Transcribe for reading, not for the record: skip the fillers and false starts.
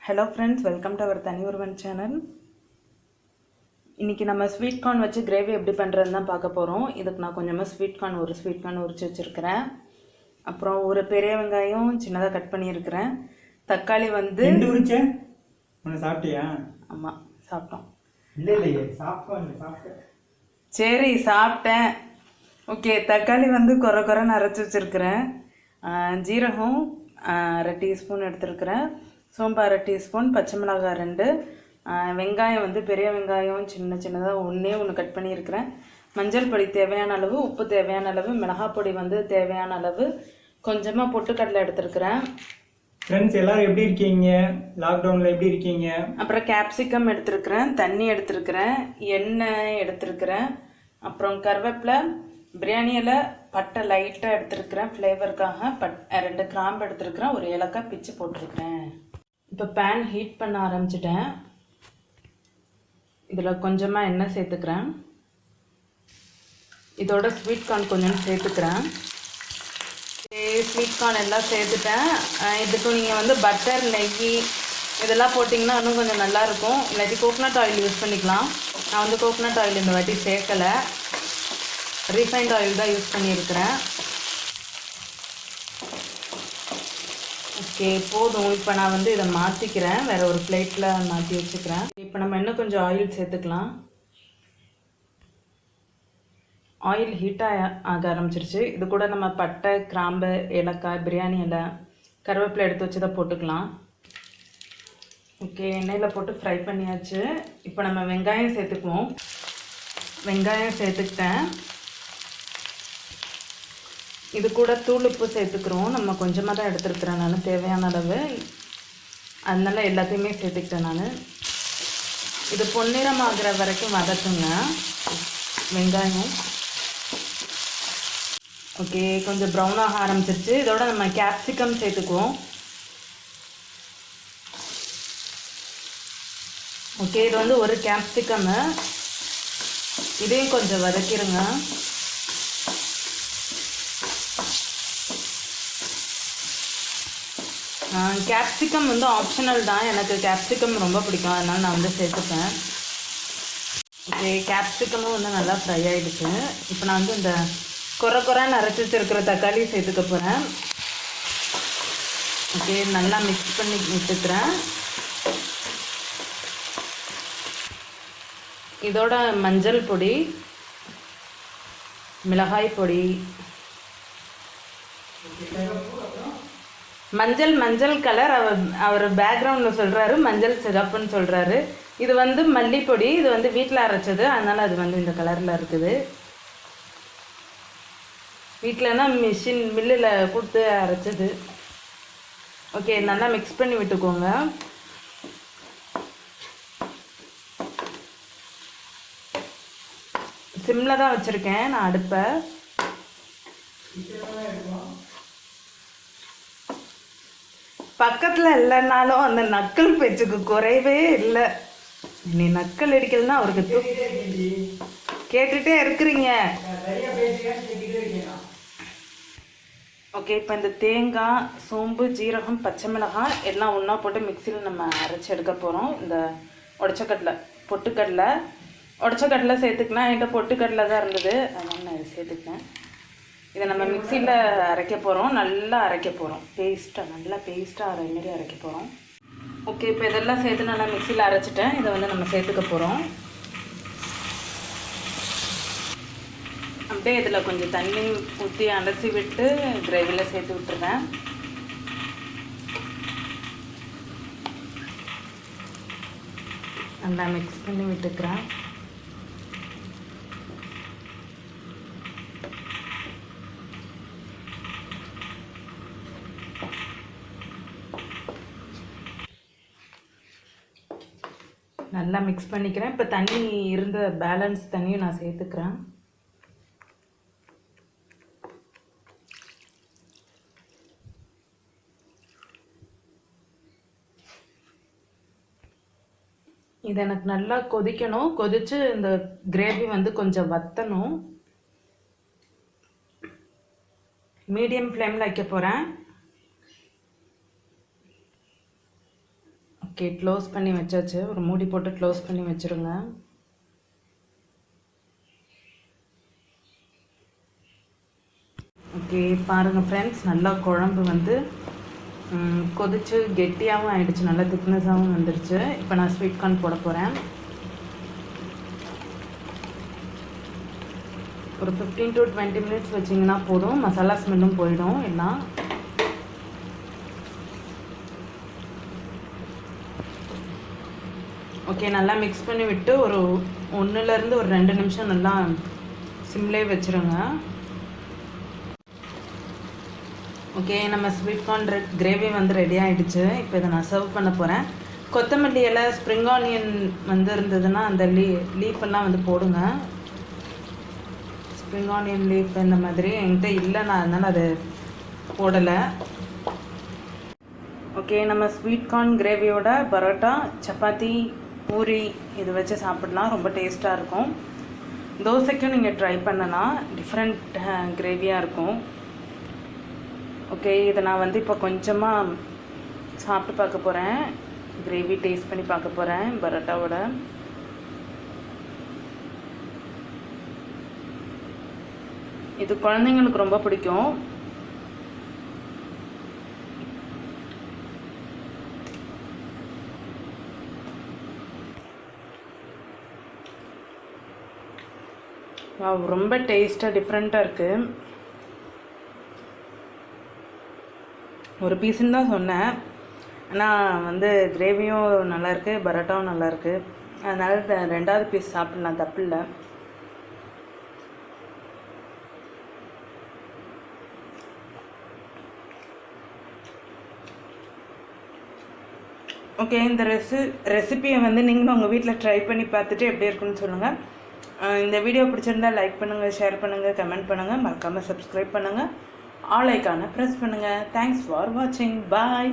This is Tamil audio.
Hello friends, welcome to our Thani Oruvan channel. இன்றைக்கி நம்ம ஸ்வீட் கார்ன் வச்சு கிரேவி எப்படி பண்ணுறதுன்னு தான் பார்க்க போகிறோம். இதுக்கு நான் கொஞ்சமாக ஸ்வீட் கார்ன் உரிச்சு வச்சுருக்கிறேன். அப்புறம் ஒரு பெரிய வெங்காயம் சின்னதாக கட் பண்ணியிருக்கிறேன். தக்காளி வந்து உரிச்சேன். சாப்பிட்டியா? ஆமாம், சாப்பிட்டோம். இல்லையே, சாப்பிட்டேன். சரி, சாப்பிட்டேன். ஓகே, தக்காளி வந்து குறைன்னு அரைச்சி வச்சுருக்கிறேன். ஜீரகம் 1/2 டீஸ்பூன் எடுத்துருக்கிறேன். சோம்பு 1/2 டீஸ்பூன், பச்சை மிளகாய் 2, வெங்காயம் வந்து பெரிய வெங்காயம் சின்னதாக ஒன்று கட் பண்ணியிருக்கிறேன். மஞ்சள் பொடி தேவையான அளவு, உப்பு தேவையான அளவு, மிளகாய் பொடி வந்து தேவையான அளவு, கொஞ்சமாக பொட்டுக்கடலை எடுத்துருக்கிறேன். ஃப்ரெண்ட்ஸ் எல்லாரும் எப்படி இருக்கீங்க? லாக்டவுனில் எப்படி இருக்கீங்க? அப்புறம் கேப்சிகம் எடுத்துருக்கிறேன், தண்ணி எடுத்துருக்கிறேன், எண்ணெய் எடுத்துருக்கிறேன், அப்புறம் கருவேப்பிலை, பிரியாணி இலை, பட்டை லைட்டாக எடுத்துருக்கிறேன் ஃப்ளேவருக்காக. 2 கிராம்பு எடுத்துருக்கிறேன், ஒரு ஏலக்காய் பிச்சு போட்டிருக்கிறேன். இப்போ பேன் ஹீட் பண்ண ஆரம்பிச்சிட்டேன். இதில் கொஞ்சமாக எண்ணெய் சேர்த்துக்கிறேன். இதோட ஸ்வீட் கார்ன் கொஞ்சம் சேர்த்துக்கிறேன். ஸ்வீட் கார்ன் எல்லாம் சேர்த்துட்டேன். இதுக்கு நீங்கள் வந்து பட்டர், நெய் இதெல்லாம் போட்டிங்கன்னா இன்னும் கொஞ்சம் நல்லாயிருக்கும். இல்லாட்டி கோகோனட் ஆயில் யூஸ் பண்ணிக்கலாம். நான் வந்து கோகோனட் ஆயில் இந்த வாட்டி சேர்க்கலை, ரீஃபைண்ட் ஆயில் தான் யூஸ் பண்ணியிருக்கிறேன். ஓகே, போதும். இப்போ நான் வந்து இதை மாற்றிக்கிறேன், வேறு ஒரு பிளேட்டில் மாற்றி வச்சுக்கிறேன். இப்போ நம்ம இன்னும் கொஞ்சம் ஆயில் சேர்த்துக்கலாம். ஆயில் ஹீட்டாக ஆக ஆரம்பிச்சிருச்சு. இது கூட நம்ம பட்டை, கிராம்பு, ஏலக்காய், பிரியாணி இலை, கருவேப்பிலை எடுத்து வச்சு தான் போட்டுக்கலாம். ஓகே, எண்ணெயில் போட்டு ஃப்ரை பண்ணியாச்சு. இப்போ நம்ம வெங்காயம் சேர்த்துக்குவோம். வெங்காயம் சேர்த்துக்கிட்டேன். இது கூட தூள் உப்பு சேர்த்துக்கிறோம். நம்ம கொஞ்சமாக தான் எடுத்துருக்கிறேன் நான், தேவையான அளவு. அதனால எல்லாத்தையுமே சேர்த்துக்கிட்டேன் நான். இது பொன்னிறம் ஆகிற வரைக்கும் வதக்குங்க வெங்காயம். ஓகே, கொஞ்சம் ப்ரௌன் ஆக ஆரம்பிச்சிருச்சு. இதோட நம்ம கேப்சிகம் சேர்த்துக்குவோம். ஓகே, இது வந்து ஒரு கேப்சிகம்மு, இதையும் கொஞ்சம் வதக்கிடுங்க. கேப்சிகம் வந்து ஆப்ஷனல் தான். எனக்கு கேப்சிகம் ரொம்ப பிடிக்கும், அதனால் நான் வந்து சேர்த்துப்பேன். ஓகே, கேப்சிகமும் வந்து நல்லா ஃப்ரை ஆகிடுச்சு. இப்போ நான் வந்து இந்த குறைன்னு அரைச்சி வச்சுருக்கிற தக்காளி சேர்த்துக்க போகிறேன். ஓகே, நல்லா மிக்ஸ் பண்ணி விட்டுக்கிறேன். இதோட மஞ்சள் பொடி, மிளகாய் பொடி, மஞ்சள் கலர், அவர் பேக்ரவுண்டில் சொல்கிறாரு மஞ்சள் சிகப்புன்னு சொல்கிறாரு. இது வந்து மல்லிப்பொடி, இது வந்து வீட்டில் அரைச்சது, அதனால் அது வந்து இந்த கலரில் இருக்குது. வீட்டிலனா மில்லில் கொடுத்து அரைச்சது. ஓகே, நல்லா மிக்ஸ் பண்ணி விட்டுக்கோங்க. சிம்மில் தான் வச்சுருக்கேன் நான் அடுப்பை. பக்கத்தில் இல்லைன்னாலும் அந்த நக்கல் பேச்சுக்கு குறைவே இல்லை. நீ நக்கல் அடிக்கலன்னா அவருக்கு கேட்டுகிட்டே இருக்கிறீங்க. ஓகே, இப்போ இந்த தேங்காய், சோம்பு, ஜீரகம், பச்சை மிளகாய் எல்லாம் ஒன்றா போட்டு மிக்சியில் நம்ம அரைச்சி எடுக்க போகிறோம். இந்த பொட்டுக்கடலை சேர்த்துக்கலாம். என்கிட்ட பொட்டுக்கடலை தான் இருந்தது, அதனால் நான் இதை சேர்த்துக்கிட்டேன். இதை நம்ம மிக்சியில் அரைக்க போகிறோம், நல்லா அரைக்க போகிறோம். நல்லா பேஸ்ட்டாக அரை மாரி அரைக்க போகிறோம். ஓகே, இப்போ இதெல்லாம் சேர்த்து நல்லா மிக்சியில் அரைச்சிட்டேன். இதை வந்து நம்ம சேர்த்துக்க போகிறோம். அப்படியே இதில் கொஞ்சம் தண்ணி ஊற்றி அலசி விட்டு கிரேவியில் சேர்த்து விட்டுருவேன். நல்லா மிக்ஸ் பண்ணி விட்டுக்கிறேன். நல்லா மிக்ஸ் பண்ணிக்கிறேன். இப்போ தண்ணி இருந்த பேலன்ஸ் தண்ணியும் நான் சேர்த்துக்கிறேன். இது எனக்கு நல்லா கொதிக்கணும். கொதித்து இந்த கிரேவி வந்து கொஞ்சம் வற்றணும். மீடியம் ஃப்ளேமில் வைக்க போகிறேன். ஓகே, க்ளோஸ் பண்ணி வச்சாச்சு. ஒரு மூடி போட்டு க்ளோஸ் பண்ணி வச்சுருங்க. ஓகே, பாருங்கள் ஃப்ரெண்ட்ஸ், நல்லா குழம்பு வந்து கொதிச்சு கெட்டியாகவும் ஆயிடுச்சு, நல்லா திக்னஸாகவும் வந்துடுச்சு. இப்போ நான் ஸ்வீட் கார்ன் போட போகிறேன். ஒரு 15 to 20 மினிட்ஸ் வச்சிங்கன்னா போதும், மசாலா ஸ்மெல்லும் போயிடும் எல்லாம். ஓகே, நல்லா மிக்ஸ் பண்ணி விட்டு ஒரு 1லேருந்து ஒரு 2 நிமிஷம் நல்லா சிம்லே வச்சுருங்க. ஓகே, நம்ம ஸ்வீட் கார்ன் கிரேவி வந்து ரெடி ஆகிடுச்சு. இப்போ இதை நான் சர்வ் பண்ண போகிறேன். கொத்தமல்லி இலை, ஸ்ப்ரிங் ஆனியன் வந்து இருந்ததுன்னா அந்த லீஃபெல்லாம் வந்து போடுங்க. ஸ்ப்ரிங் ஆனியன் லீஃப் இந்த மாதிரி என்கிட்ட இல்லை, நான் அதனால் அது போடலை. ஓகே, நம்ம ஸ்வீட் கார்ன் கிரேவியோட பரோட்டா, சப்பாத்தி, பூரி இது வச்சு சாப்பிடலாம். ரொம்ப டேஸ்ட்டாக இருக்கும். தோசைக்கும் நீங்கள் ட்ரை பண்ணலாம், டிஃப்ரெண்ட் கிரேவியாக இருக்கும். ஓகே, இதை நான் வந்து இப்போ கொஞ்சமாக சாப்பிட்டு பார்க்க போகிறேன். கிரேவி டேஸ்ட் பண்ணி பார்க்க போகிறேன் பரோட்டாவோட. இது குழந்தைங்களுக்கு ரொம்ப பிடிக்கும். ரொம்ப டேஸ்ட்டாக டிஃப்ரெண்ட்டாக இருக்குது. ஒரு பீஸுன்னு தான் சொன்னேன், ஆனால் வந்து கிரேவியும் நல்லாயிருக்கு, பரோட்டாவும் நல்லாயிருக்கு. அதனால் 2வது பீஸ் சாப்பிட்லாம், தப்பு இல்லை. ஓகே, இந்த ரெசிபியை வந்து நீங்களும் உங்கள் வீட்டில் ட்ரை பண்ணி பார்த்துட்டு எப்படி இருக்குன்னு சொல்லுங்கள். இந்த வீடியோ பிடிச்சிருந்தா லைக் பண்ணுங்கள், ஷேர் பண்ணுங்கள், கமெண்ட் பண்ணுங்கள், மறக்காமல் சப்ஸ்கிரைப் பண்ணுங்கள், ஆல் ஐக்கானை ப்ரெஸ் பண்ணுங்கள். தேங்க்ஸ் ஃபார் வாட்சிங். பாய்.